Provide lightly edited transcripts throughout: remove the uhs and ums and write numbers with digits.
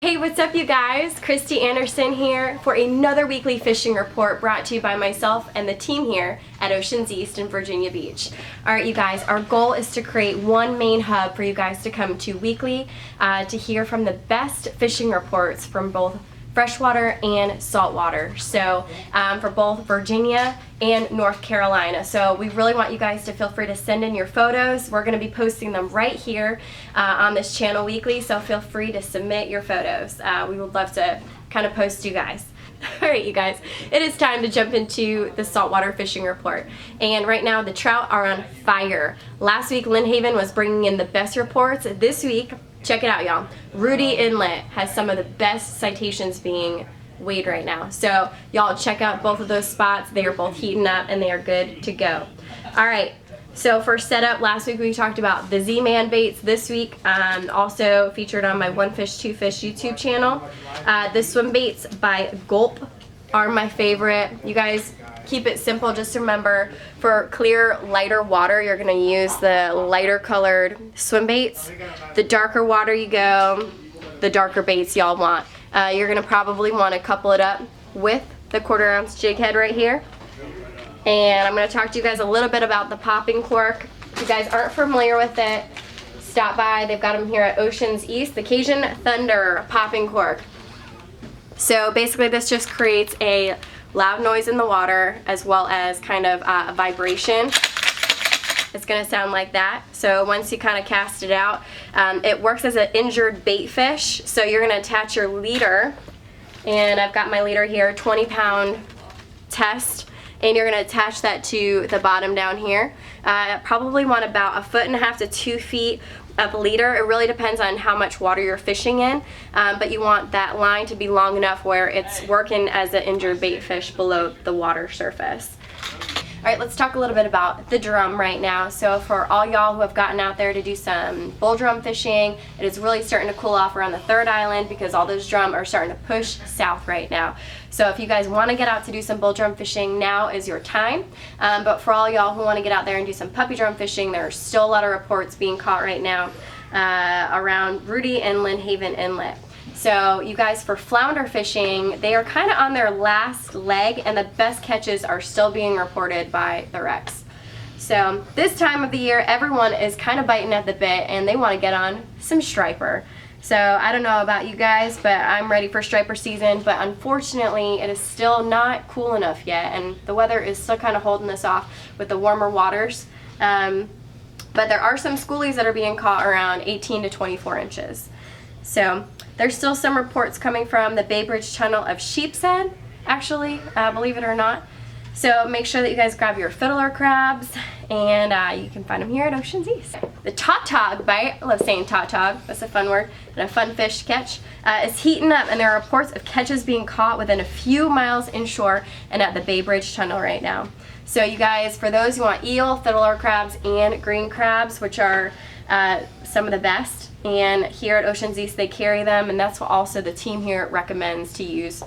Hey, what's up you guys? Kristi Anderson here for another weekly fishing report brought to you by myself and the team here at Oceans East in Virginia Beach. Alright you guys, our goal is to create one main hub for you guys to come to weekly to hear from the best fishing reports from both freshwater and saltwater. So for both Virginia and North Carolina. So we really want you guys to feel free to send in your photos. We're going to be posting them right here on this channel weekly, so feel free to submit your photos. We would love to kind of post you guys. Alright you guys, it is time to jump into the saltwater fishing report. And right now the trout are on fire. Last week Lynn Haven was bringing in the best reports. This week, check it out y'all, Rudy Inlet has some of the best citations being weighed right now. So y'all check out both of those spots. They are both heating up and they are good to go. Alright, so for setup, last week we talked about the Z-Man baits. This week also featured on my One Fish, Two Fish YouTube channel. The swim baits by Gulp are my favorite. You guys keep it simple. Just remember, for clear, lighter water, you're going to use the lighter colored swim baits. The darker water you go, the darker baits y'all want. You're going to probably want to couple it up with the 1/4 ounce jig head right here. And I'm going to talk to you guys a little bit about the popping cork. If you guys aren't familiar with it, stop by. They've got them here at Oceans East, the Cajun Thunder popping cork. So basically this just creates a loud noise in the water as well as kind of a vibration. It's going to sound like that. So once you kind of cast it out, it works as an injured bait fish. So you're going to attach your leader, and I've got my leader here, 20-pound test, and you're going to attach that to the bottom down here. Probably want about 1.5 to 2 feet of leader. It really depends on how much water you're fishing in, but you want that line to be long enough where it's working as an injured bait fish below the water surface. Alright, let's talk a little bit about the drum right now. So for all y'all who have gotten out there to do some bull drum fishing, it is really starting to cool off around the 3rd island because all those drum are starting to push south right now. So if you guys want to get out to do some bull drum fishing, now is your time. But for all y'all who want to get out there and do some puppy drum fishing, there are still a lot of reports being caught right now around Rudy and Lynn Haven Inlet. So you guys, for flounder fishing, they are kind of on their last leg, and the best catches are still being reported by the wrecks. So this time of the year, everyone is kind of biting at the bit and they want to get on some striper. So I don't know about you guys, but I'm ready for striper season, but unfortunately it is still not cool enough yet, and the weather is still kind of holding us off with the warmer waters. But there are some schoolies that are being caught around 18 to 24 inches. So there's still some reports coming from the Bay Bridge Tunnel of Sheepshead, actually, believe it or not. So make sure that you guys grab your fiddler crabs, and you can find them here at Oceans East. The tautog bite, I love saying tautog, that's a fun word, and a fun fish to catch, is heating up, and there are reports of catches being caught within a few miles inshore and at the Bay Bridge Tunnel right now. So you guys, for those who want eel, fiddler crabs, and green crabs, which are some of the best, and here at Oceans East they carry them, and that's what also the team here recommends to use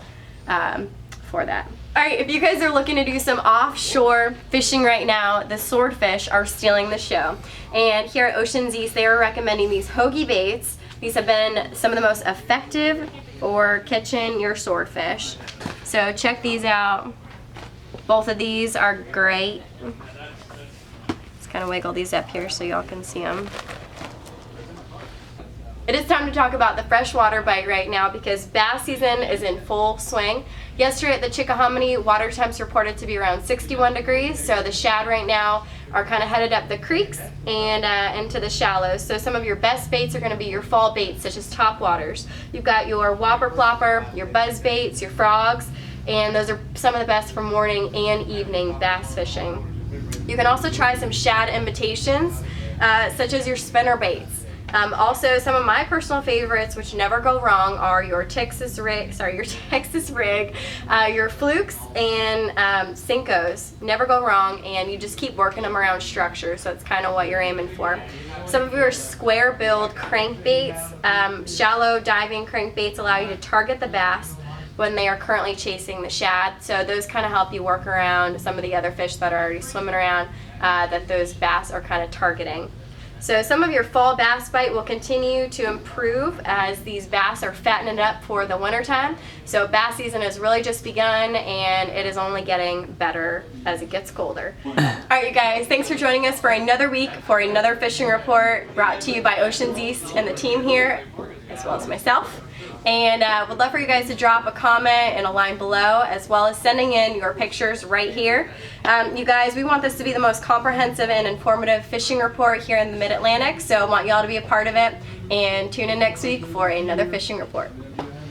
for that. Alright, if you guys are looking to do some offshore fishing right now, the swordfish are stealing the show. And here at Oceans East they are recommending these hoagie baits. These have been some of the most effective for catching your swordfish. So check these out. Both of these are great. Let's kind of wiggle these up here so y'all can see them. It is time to talk about the freshwater bite right now because bass season is in full swing. Yesterday at the Chickahominy, water temps reported to be around 61 degrees, so the shad right now are kind of headed up the creeks and into the shallows. So some of your best baits are going to be your fall baits, such as topwaters. You've got your whopper plopper, your buzz baits, your frogs, and those are some of the best for morning and evening bass fishing. You can also try some shad imitations, such as your spinner baits. Also, some of my personal favorites, which never go wrong, are your Texas rig, your flukes and Cincos. Never go wrong, and you just keep working them around structure, so it's kind of what you're aiming for. Some of your square build crankbaits, shallow diving crankbaits allow you to target the bass when they are currently chasing the shad, so those kind of help you work around some of the other fish that are already swimming around that those bass are kind of targeting. So some of your fall bass bite will continue to improve as these bass are fattening up for the winter time. So bass season has really just begun, and it is only getting better as it gets colder. All right, you guys, thanks for joining us for another week for another fishing report brought to you by Oceans East and the team here, as well as myself. And would love for you guys to drop a comment and a line below, as well as sending in your pictures right here. You guys, we want this to be the most comprehensive and informative fishing report here in the Mid-Atlantic, so I want y'all to be a part of it, and tune in next week for another fishing report.